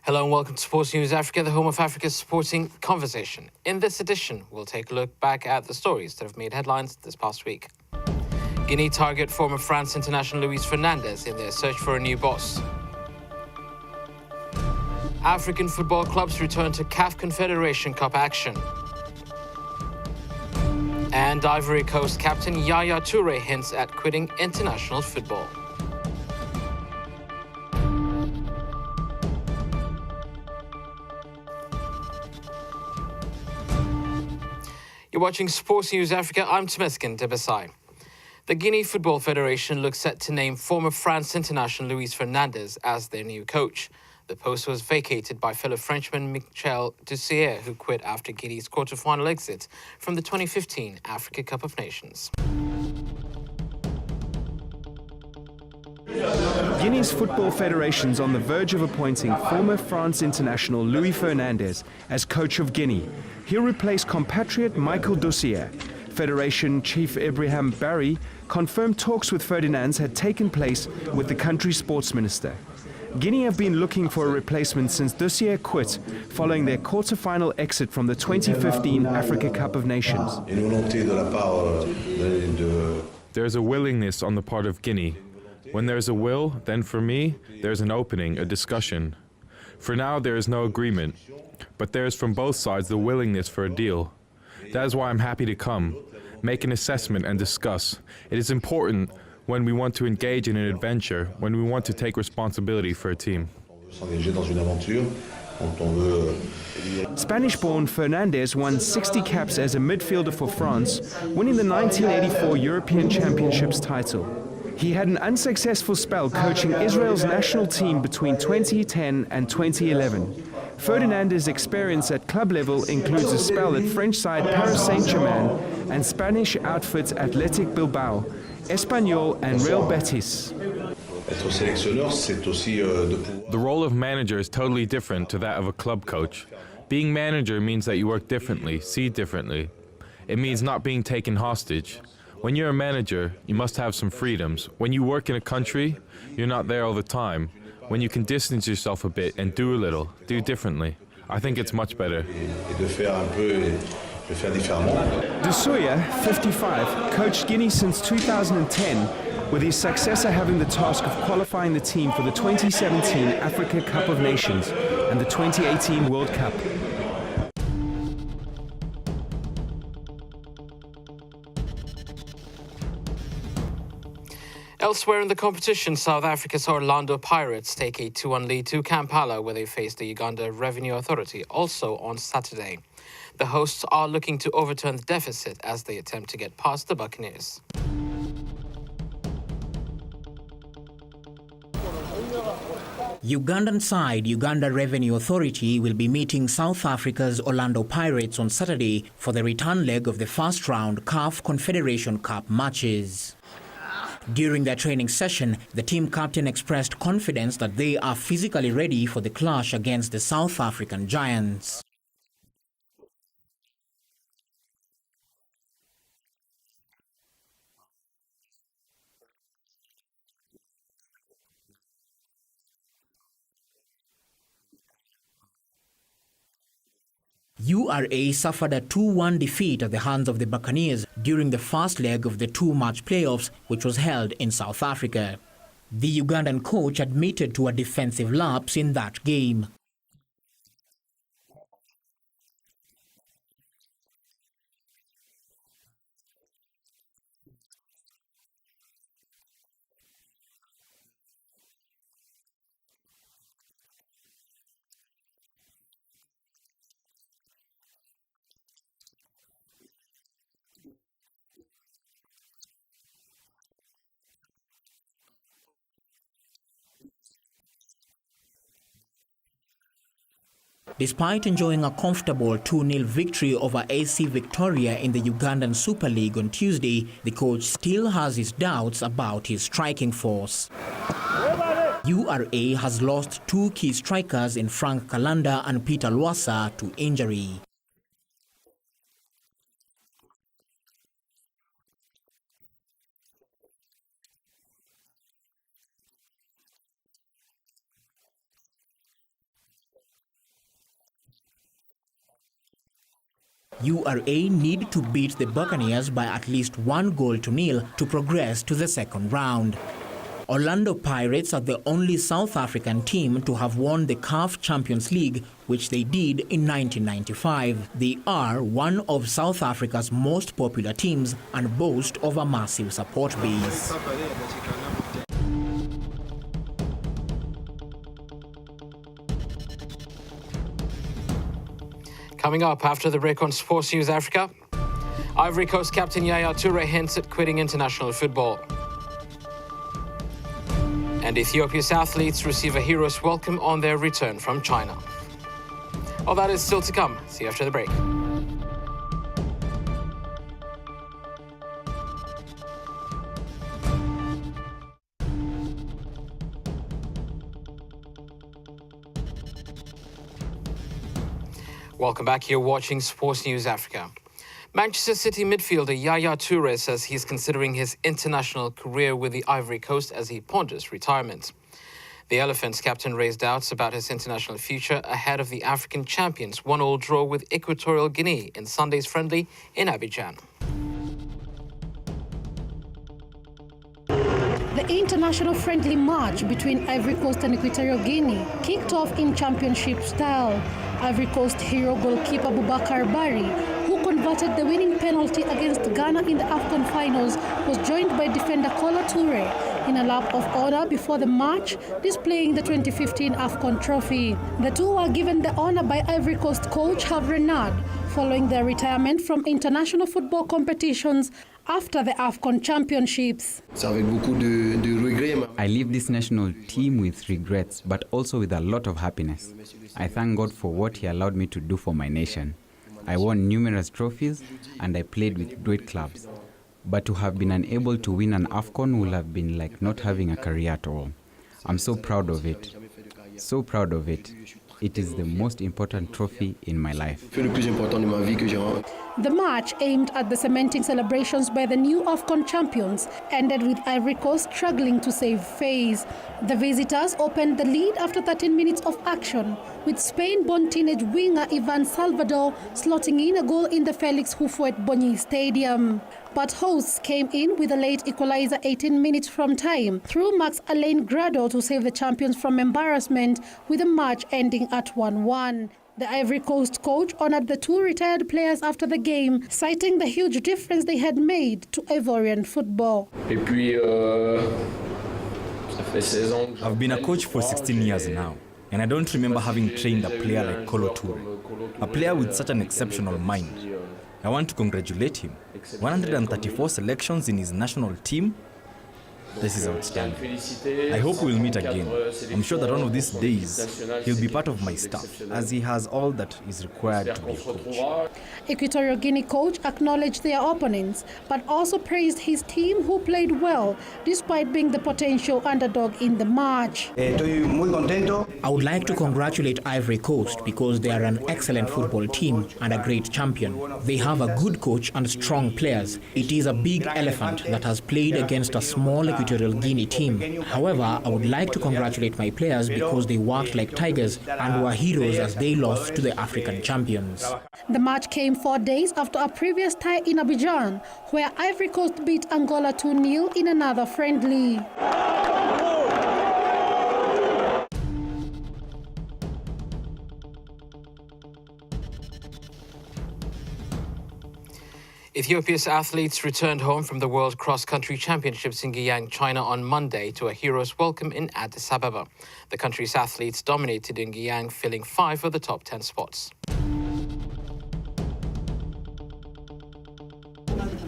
Hello and welcome to Sports News Africa, the home of Africa's sporting conversation. In this edition, we'll take a look back at the stories that have made headlines this past week. Guinea target former France international Luis Fernandez in their search for a new boss. African football clubs return to CAF Confederation Cup action. And Ivory Coast captain Yaya Toure hints at quitting international football. You're watching Sports News Africa. I'm Temeskin Debesai. The Guinea Football Federation looks set to name former France international Luis Fernandez as their new coach. The post was vacated by fellow Frenchman Michel Dussier, who quit after Guinea's quarter-final exit from the 2015 Africa Cup of Nations. Guinea's Football Federation is on the verge of appointing former France international Luis Fernandez as coach of Guinea. He'll replace compatriot Michel Dussier. Federation Chief Ibrahim Barry confirmed talks with Fernandez had taken place with the country's sports minister. Guinea have been looking for a replacement since Dussier quit following their quarter-final exit from the 2015 Africa Cup of Nations. There's a willingness on the part of Guinea. When there's a will, then for me, there's an opening, a discussion. For now, there is no agreement, but there is from both sides the willingness for a deal. That is why I'm happy to come, make an assessment and discuss. It is important when we want to engage in an adventure, when we want to take responsibility for a team. Spanish-born Fernandez won 60 caps as a midfielder for France, winning the 1984 European Championships title. He had an unsuccessful spell coaching Israel's national team between 2010 and 2011. Fernandez's experience at club level includes a spell at French side Paris Saint-Germain and Spanish outfits Athletic Bilbao, Espanyol and Real Betis. The role of manager is totally different to that of a club coach. Being manager means that you work differently, see differently. It means not being taken hostage. When you're a manager, you must have some freedoms. When you work in a country, you're not there all the time. When you can distance yourself a bit and do a little, do differently, I think it's much better. Dussier, 55, coached Guinea since 2010, with his successor having the task of qualifying the team for the 2017 Africa Cup of Nations and the 2018 World Cup. Elsewhere in the competition, South Africa's Orlando Pirates take a 2-1 lead to Kampala, where they face the Uganda Revenue Authority, also on Saturday. The hosts are looking to overturn the deficit as they attempt to get past the Buccaneers. Ugandan side Uganda Revenue Authority will be meeting South Africa's Orlando Pirates on Saturday for the return leg of the first round CAF Confederation Cup matches. During their training session, the team captain expressed confidence that they are physically ready for the clash against the South African Giants. URA suffered a 2-1 defeat at the hands of the Buccaneers during the first leg of the two-match playoffs, which was held in South Africa. The Ugandan coach admitted to a defensive lapse in that game. Despite enjoying a comfortable 2-0 victory over AC Victoria in the Ugandan Super League on Tuesday, the coach still has his doubts about his striking force. URA has lost two key strikers in Frank Kalanda and Peter Lwasa to injury. URA need to beat the Buccaneers by at least 1-0 to progress to the second round. Orlando Pirates are the only South African team to have won the CAF Champions League, which they did in 1995. They are one of South Africa's most popular teams and boast of a massive support base. Coming up after the break on Sports News Africa, Ivory Coast captain Yaya Toure hints at quitting international football. And Ethiopia's athletes receive a hero's welcome on their return from China. All that is still to come. See you after the break. Welcome back. You're watching Sports News Africa. Manchester City midfielder Yaya Toure says he's considering his international career with the Ivory Coast as he ponders retirement. The Elephants captain raised doubts about his international future ahead of the African champions' 1-1 draw with Equatorial Guinea in Sunday's friendly in Abidjan. The international friendly match between Ivory Coast and Equatorial Guinea kicked off in championship style. Ivory Coast hero goalkeeper Boubacar Bari, who converted the winning penalty against Ghana in the AFCON finals, was joined by defender Kolo Toure in a lap of honor before the match, displaying the 2015 AFCON trophy. The two were given the honor by Ivory Coast coach Hervé Renard following their retirement from international football competitions after the AFCON championships. I leave this national team with regrets, but also with a lot of happiness. I thank God for what He allowed me to do for my nation. I won numerous trophies and I played with great clubs. But to have been unable to win an AFCON will have been like not having a career at all. I'm so proud of it. So proud of it. It is the most important trophy in my life. The match, aimed at the cementing celebrations by the new AFCON champions, ended with Ivory Coast struggling to save face. The visitors opened the lead after 13 minutes of action, with Spain-born teenage winger Ivan Salvador slotting in a goal in the Felix Houphouët-Boigny Stadium. But hosts came in with a late equalizer 18 minutes from time through Max Alain Grado to save the champions from embarrassment, with the match ending at 1-1. The Ivory Coast coach honored the two retired players after the game, citing the huge difference they had made to Ivorian football. I've been a coach for 16 years now, and I don't remember having trained a player like Kolo Toure, a player with such an exceptional mind. I want to congratulate him. 134 selections in his national team. This is outstanding. I hope we'll meet again. I'm sure that one of these days he'll be part of my staff, as he has all that is required to be a coach. Equatorial Guinea coach acknowledged their opponents, but also praised his team, who played well despite being the potential underdog in the match. I would like to congratulate Ivory Coast because they are an excellent football team and a great champion. They have a good coach and strong players. It is a big elephant that has played against a small Equatorial Guinea team. However, I would like to congratulate my players because they worked like tigers and were heroes as they lost to the African champions. The match came 4 days after a previous tie in Abidjan, where Ivory Coast beat Angola 2-0 in another friendly. Ethiopia's athletes returned home from the World Cross Country Championships in Guinea, China on Monday to a hero's welcome in Addis Ababa. The country's athletes dominated in Guinea, filling 5 of the top 10 spots.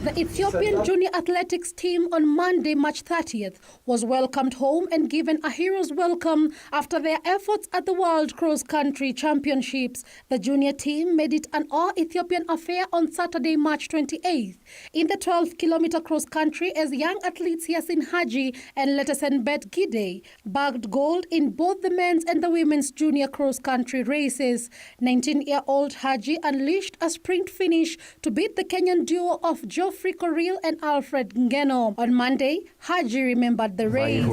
The Ethiopian junior athletics team on Monday, March 30th, was welcomed home and given a hero's welcome after their efforts at the World Cross Country Championships. The junior team made it an all-Ethiopian affair on Saturday, March 28th, in the 12-kilometer cross country, as young athletes Yasin Haji and Letesenbet Gide bagged gold in both the men's and the women's junior cross country races. 19-year-old Haji unleashed a sprint finish to beat the Kenyan duo of Geoffrey Koril and Alfred Ngeno. On Monday, Haji remembered the race.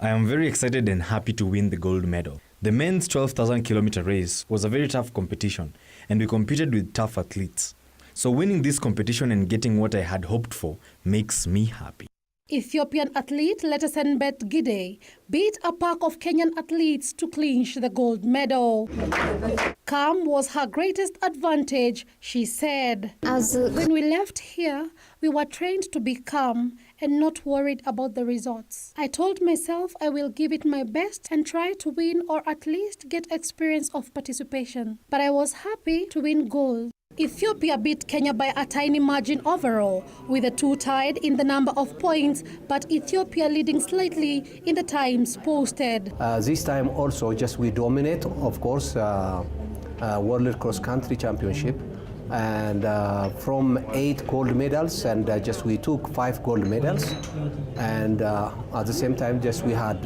I am very excited and happy to win the gold medal. The men's 12,000 kilometer race was a very tough competition, and we competed with tough athletes. So winning this competition and getting what I had hoped for makes me happy. Ethiopian athlete Lettesenbet Gide beat a pack of Kenyan athletes to clinch the gold medal. Calm was her greatest advantage, she said. When we left here, we were trained to be calm and not worried about the results. I told myself I will give it my best and try to win or at least get experience of participation. But I was happy to win gold. Ethiopia beat Kenya by a tiny margin overall, with the two tied in the number of points, but Ethiopia leading slightly in the times posted. This time also just we dominate, of course, World Cross Country Championship, and from 8 gold medals, and just we took 5 gold medals, and at the same time just we had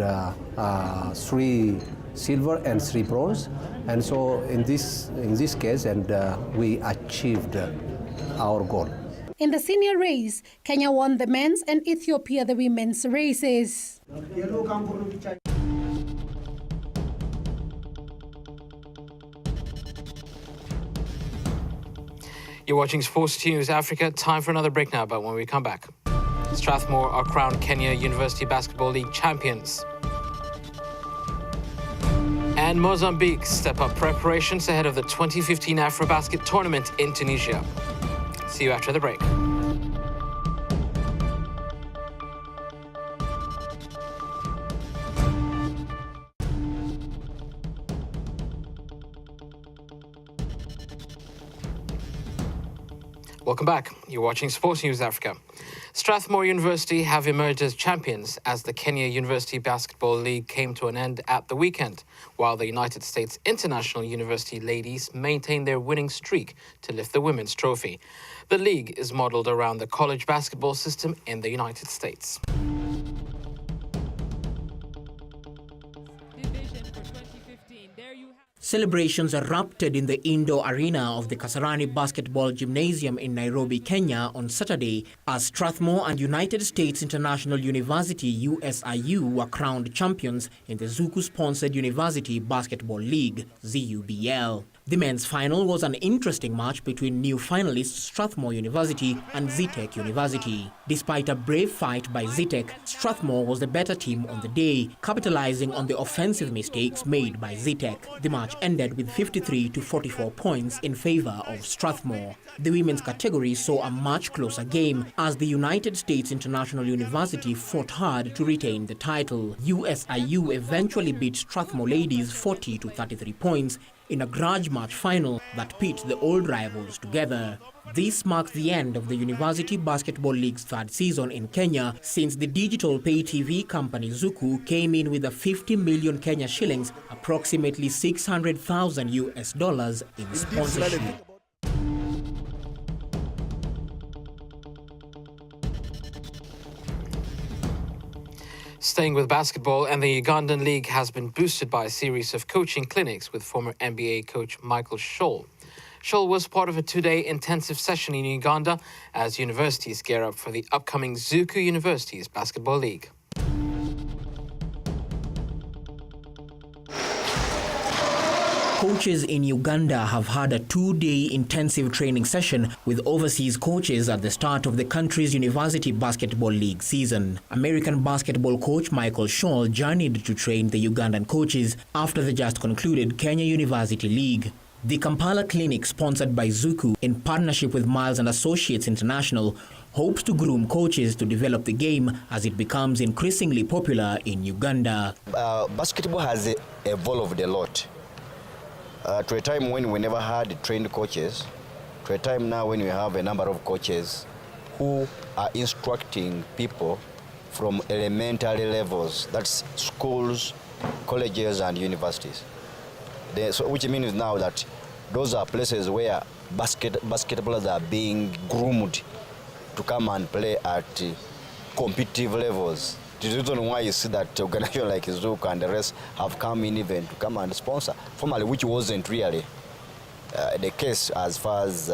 3 silver and 3 bronze, and so in this case, and we achieved our goal. In the senior race, Kenya won the men's and Ethiopia the women's races. You're watching Sports News Africa. Time for another break now, but when we come back, Strathmore are crowned Kenya University Basketball League champions. And Mozambique step up preparations ahead of the 2015 AfroBasket tournament in Tunisia. See you after the break. Welcome back. You're watching Sports News Africa. Strathmore University have emerged as champions as the Kenya University Basketball League came to an end at the weekend, while the United States International University ladies maintained their winning streak to lift the women's trophy. The league is modeled around the college basketball system in the United States. Celebrations erupted in the indoor arena of the Kasarani Basketball Gymnasium in Nairobi, Kenya on Saturday as Strathmore and United States International University USIU were crowned champions in the Zuku-sponsored University Basketball League, ZUBL. The men's final was an interesting match between new finalists Strathmore University and Zetech University. Despite a brave fight by Zetech, Strathmore was the better team on the day, capitalizing on the offensive mistakes made by Zetech. The match ended with 53 to 44 points in favor of Strathmore. The women's category saw a much closer game as the United States International University fought hard to retain the title. USIU eventually beat Strathmore ladies 40 to 33 points in a grudge match final that pit the old rivals together. This marks the end of the University Basketball League's third season in Kenya since the digital pay TV company Zuku came in with a 50 million Kenya shillings, approximately $600,000 in sponsorship. Staying with basketball, and the Ugandan League has been boosted by a series of coaching clinics with former NBA coach Michael Scholl. Scholl was part of a 2-day intensive session in Uganda as universities gear up for the upcoming Zuku University's Basketball League. Coaches in Uganda have had a 2-day intensive training session with overseas coaches at the start of the country's University Basketball League season. American basketball coach Michael Scholl journeyed to train the Ugandan coaches after the just concluded Kenya University League. The Kampala clinic, sponsored by Zuku in partnership with Miles & Associates International, hopes to groom coaches to develop the game as it becomes increasingly popular in Uganda. Basketball has evolved a lot. To a time when we never had trained coaches, to a time now when we have a number of coaches who are instructing people from elementary levels, that's schools, colleges, and universities. Which means now that those are places where basketballers are being groomed to come and play at competitive levels. The reason why you see that organizations like Zuku and the rest have come in even to come and sponsor, formerly, which wasn't really the case as far as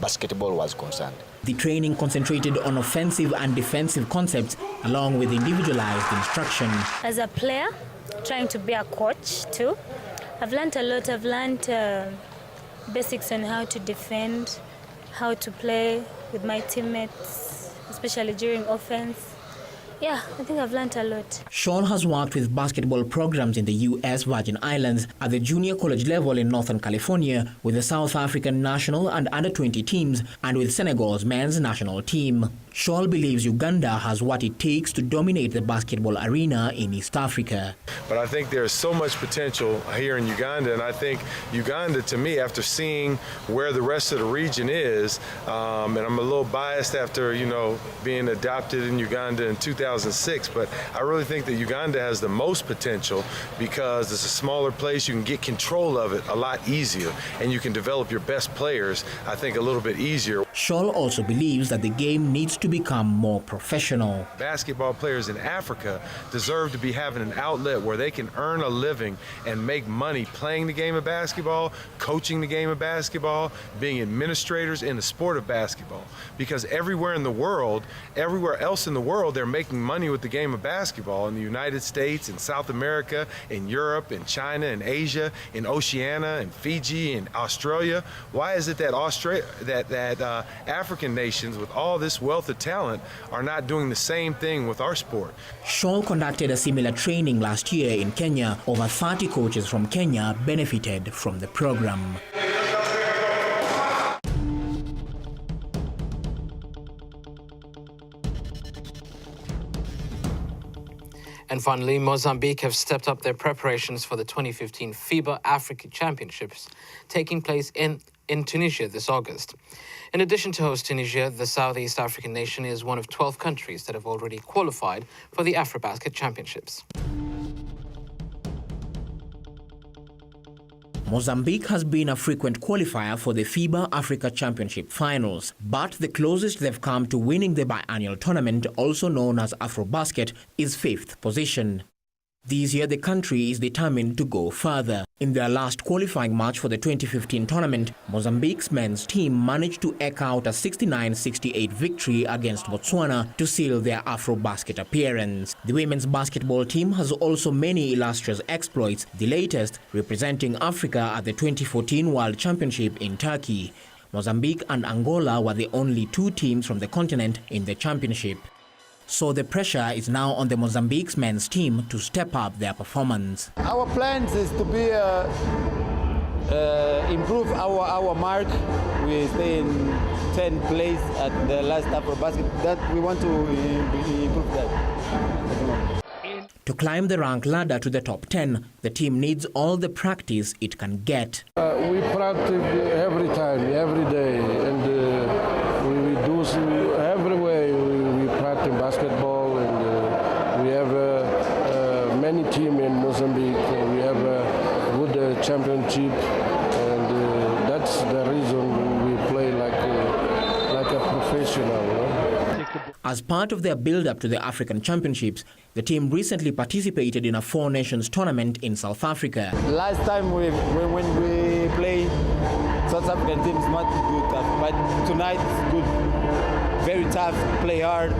basketball was concerned. The training concentrated on offensive and defensive concepts along with individualized instruction. As a player, trying to be a coach too, I've learned a lot. I've learned basics on how to defend, how to play with my teammates, especially during offense. Yeah, I think I've learned a lot. Shawl has worked with basketball programs in the U.S. Virgin Islands, at the junior college level in Northern California, with the South African national and under-20 teams, and with Senegal's men's national team. Shawl believes Uganda has what it takes to dominate the basketball arena in East Africa. But I think there's so much potential here in Uganda, and I think Uganda, to me, after seeing where the rest of the region is, and I'm a little biased after, being adopted in Uganda in 2006, but I really think that Uganda has the most potential because it's a smaller place. You can get control of it a lot easier, and you can develop your best players, I think, a little bit easier. Shawl also believes that the game needs to become more professional. Basketball players in Africa deserve to be having an outlet where they can earn a living and make money playing the game of basketball, coaching the game of basketball, being administrators in the sport of basketball. Because everywhere else in the world, they're making money with the game of basketball. In the United States, in South America, in Europe, in China, in Asia, in Oceania, in Fiji, in Australia. Why is it that African nations with all this wealth of talent are not doing the same thing with our sport? Shaw conducted a similar training last year in Kenya. Over 30 coaches from Kenya benefited from the program. And finally, Mozambique have stepped up their preparations for the 2015 FIBA Africa Championships taking place in Tunisia this August. In addition to host Tunisia, the Southeast African nation is one of 12 countries that have already qualified for the AfroBasket Championships. Mozambique has been a frequent qualifier for the FIBA Africa Championship finals, but the closest they've come to winning the biannual tournament, also known as AfroBasket, is 5th position. This year, the country is determined to go further. In their last qualifying match for the 2015 tournament, Mozambique's men's team managed to eke out a 69-68 victory against Botswana to seal their AfroBasket appearance. The women's basketball team has also many illustrious exploits, the latest representing Africa at the 2014 World Championship in Turkey. Mozambique and Angola were the only two teams from the continent in the championship. So the pressure is now on the Mozambique's men's team to step up their performance. Our plans is to be improve our mark. We stay in 10th place at the last AfroBasket. That we want to improve that. To climb the rank ladder to the top 10, the team needs all the practice it can get. We practice every time, every day, and we do everywhere. We practice basketball, and we have many teams in Mozambique. We have a good championship, and that's the reason we play like a professional. As part of their build-up to the African Championships, the team recently participated in a Four Nations tournament in South Africa. Last time when we played, South African team is not good, but tonight it's good. Very tough, play hard,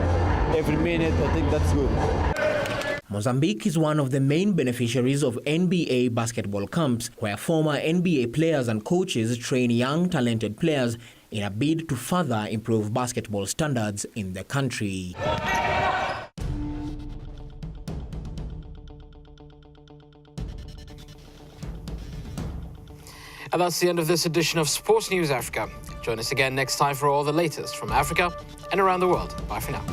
every minute. I think that's good. Mozambique is one of the main beneficiaries of NBA basketball camps, where former NBA players and coaches train young, talented players in a bid to further improve basketball standards in the country. And that's the end of this edition of Sports News Africa. Join us again next time for all the latest from Africa and around the world. Bye for now.